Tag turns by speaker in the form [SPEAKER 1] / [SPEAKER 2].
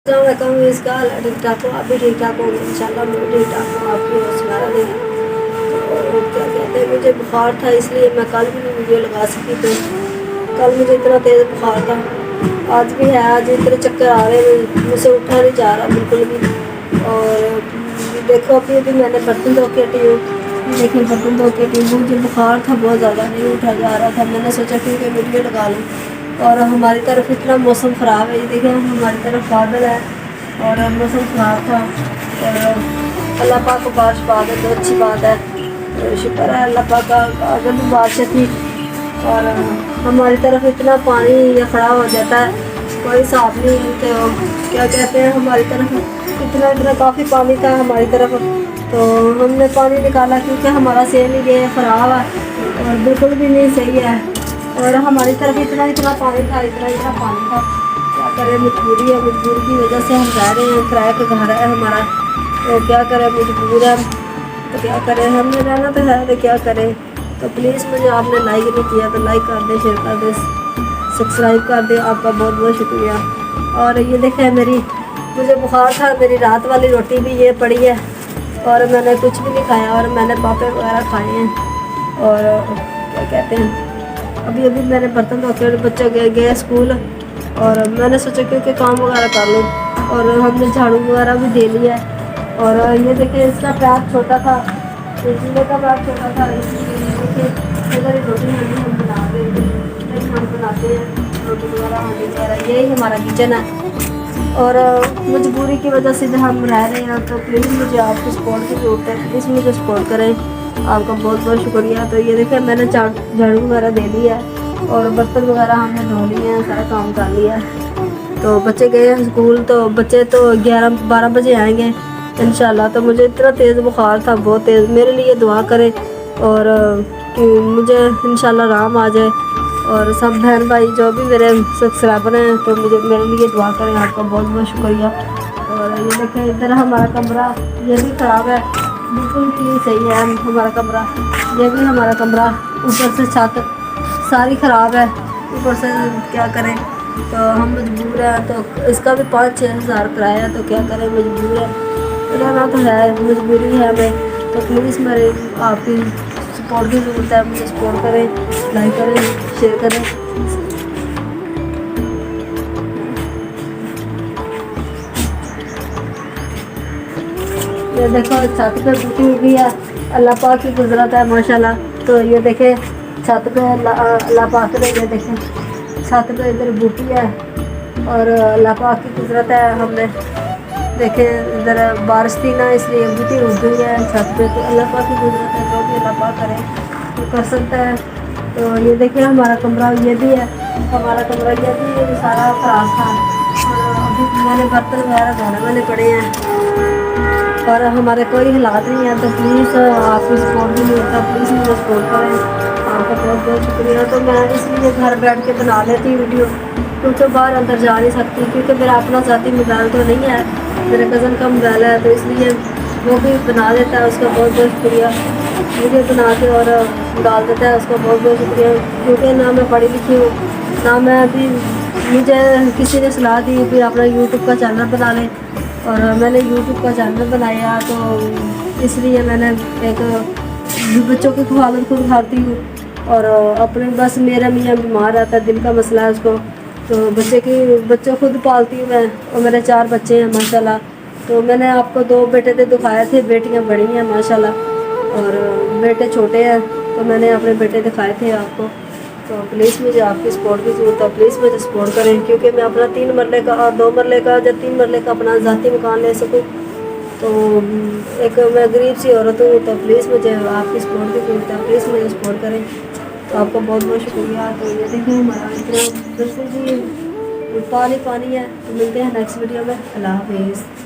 [SPEAKER 1] अलैक्म इसका ठीक ठाक हो, आप भी ठीक ठाक होंगे इंशाल्लाह। मैं ठीक ठाक हूँ, आपकी हौसला रही। तो क्या कहते हैं, मुझे बुखार था इसलिए मैं कल भी नहीं वीडियो लगा सकी थी। कल मुझे इतना तेज़ बुखार था, आज भी है। आज इतने चक्कर आ रहे हैं, मुझसे उठा नहीं जा रहा बिल्कुल भी। और देखो अभी अभी मैंने बर्तन धो के हटी हूँ, देखिए बर्तन धो के हटी हूँ। मुझे बुखार था बहुत ज़्यादा, नहीं उठा जा रहा था। मैंने सोचा कि वीडियो लगा लूँ। और हमारी तरफ इतना मौसम ख़राब है, ये देखिए हमारी तरफ बादल है और मौसम ख़राब था। और अल्लाह पाक को बारिश पा दे तो अच्छी बात है। तो शुक्र है अल्लाह पाक का, अगर भी बारिश थी। और हमारी तरफ इतना पानी या खड़ा हो जाता है, कोई हिसाब नहीं। तो क्या कहते हैं, हमारी तरफ इतना काफ़ी पानी था हमारी तरफ। तो हमने पानी निकाला क्योंकि हमारा सेल ही ये ख़राब है और बिल्कुल भी नहीं सही है। और हमारी तरफ इतना पानी था, इतना पानी था। क्या करें, मजबूरी है, मजबूरी की वजह से हम रह रहे हैं। किराए का घर है हमारा, तो क्या करें, मजबूर है। तो क्या करें, हमने रहना तो है, तो क्या करें। तो प्लीज़ मुझे आपने लाइक नहीं किया तो लाइक कर दे, शेयर कर दे, सब्सक्राइब कर दे। आपका बहुत बहुत शुक्रिया। और ये देखें, मुझे बुखार था, मेरी रात वाली रोटी भी ये पड़ी है और मैंने कुछ भी नहीं खाया और मैंने पापे वगैरह खाए हैं। और क्या कहते हैं, अभी अभी मैंने बर्तन धो के, बच्चे गए स्कूल और मैंने सोचा क्योंकि काम वगैरह कर लूँ। और हमने झाड़ू वगैरह भी दे लिया है। और ये देखिए इसका पैक छोटा था, चूल्हे का पैक छोटा था, इसलिए देखिए इधर रोटी हांडी हम बना रहे थे, हम बनाते हैं रोटी वगैरह, हांडी वगैरह। यही हमारा किचन है और मजबूरी की वजह से हम रह रहे हैं। तो प्लीज़ मुझे आपको सपोर्ट की ज़रूरत है, प्लीज़ मुझे सपोर्ट करें, आपका बहुत बहुत शुक्रिया। तो ये देखिए मैंने झाड़ू वगैरह दे दी है और बर्तन वगैरह हमने धो लिए हैं, सारा काम कर लिया है। तो बच्चे गए हैं स्कूल, तो बच्चे तो 11-12 बजे आएंगे इंशाल्लाह। तो मुझे इतना तेज़ बुखार था, बहुत तेज़। मेरे लिए दुआ करें और कि मुझे इंशाल्लाह आराम आ जाए। और सब बहन भाई जो भी मेरे सब्सक्राइबर हैं, तो मुझे मेरे लिए दुआ करें, आपका बहुत बहुत शुक्रिया। और ये देखें इधर हमारा कमरा ये भी ख़राब है, बिल्कुल भी सही है हमारा कमरा। ये भी हमारा कमरा, ऊपर से छत सारी ख़राब है, ऊपर से क्या करें। तो हम मजबूर हैं, तो इसका भी 5-6 हज़ार किराया। तो क्या करें, मजबूर है, रहना तो है, मजबूरी है हमें। तो प्लीज़ मेरे आपकी सपोर्ट की ज़रूरत है, मुझे सपोर्ट करें, लाइक करें, शेयर करें। ये देखो छत पे बूटी हुई है, अल्लाह पाक की कुदरत है माशाल्लाह। तो ये देखे छत पे अल्लाह पाक ने, ये देखें छत पे इधर बूटी है और अल्लाह पाक की कुदरत है। हमने देखे इधर बारिश थी ना, इसलिए बूटी उग गई है छत पे। तो अल्लाह पाक की कुदरत है, जो भी अल्लाह पाक करे तो कर सकता है। तो ये देखें हमारा कमरा ये भी है, हमारा कमरा ये भी सारा ख़राब था। और अभी मैंने बर्तन वगैरह धोने वाले पड़े हैं और हमारे कोई हालात नहीं है। तो प्लीज़ आपकी सपोर्ट भी नहीं होता, प्लीज़ मुझे सपोर्ट करें, आपका बहुत बहुत शुक्रिया। तो मैं इसलिए घर बैठ के बना लेती हूँ वीडियो, क्योंकि बाहर अंदर जा नहीं सकती, क्योंकि मेरा अपना ज़ाती मोबाइल तो नहीं है, मेरे कज़न का मोबाइल है। तो इसलिए वो भी बना देता है, उसका बहुत बहुत शुक्रिया। वीडियो बना के और डाल देता है, उसका बहुत बहुत शुक्रिया। क्योंकि ना मैं पढ़ी लिखी हूँ, ना मैं अभी, मुझे किसी ने सलाह दी फिर अपना यूट्यूब का चैनल बना लें। और मैंने यूट्यूब का चैनल बनाया, तो इसलिए मैंने एक बच्चों की हिफाजत खुद खाती हूँ और अपने, बस मेरा मियाँ बीमार रहता है, दिल का मसला है उसको। तो बच्चों खुद पालती हूँ मैं, और मेरे 4 बच्चे हैं माशाल्लाह। तो मैंने आपको 2 बेटे थे दिखाए थे, बेटियाँ बड़ी हैं माशाल्लाह और बेटे छोटे हैं। तो मैंने अपने बेटे दिखाए थे आपको। तो प्लीज़ मुझे आपकी सपोर्ट की ज़रूरत है, प्लीज़ मुझे सपोर्ट करें, क्योंकि मैं अपना 3 मरले का और 2 मरले का या 3 मरले का अपना ज़ाती मकान ले सकूं। तो एक मैं गरीब सी औरत हूँ, तो प्लीज़ मुझे आपकी सपोर्ट की ज़रूरत है, प्लीज़ मुझे सपोर्ट करें। तो आपका बहुत बहुत शुक्रिया। तो ये देखें हमारा इतना बिल्कुल भी पानी पानी है। तो मिलते हैं नेक्स्ट वीडियो में। अल्लाह हाफिज़।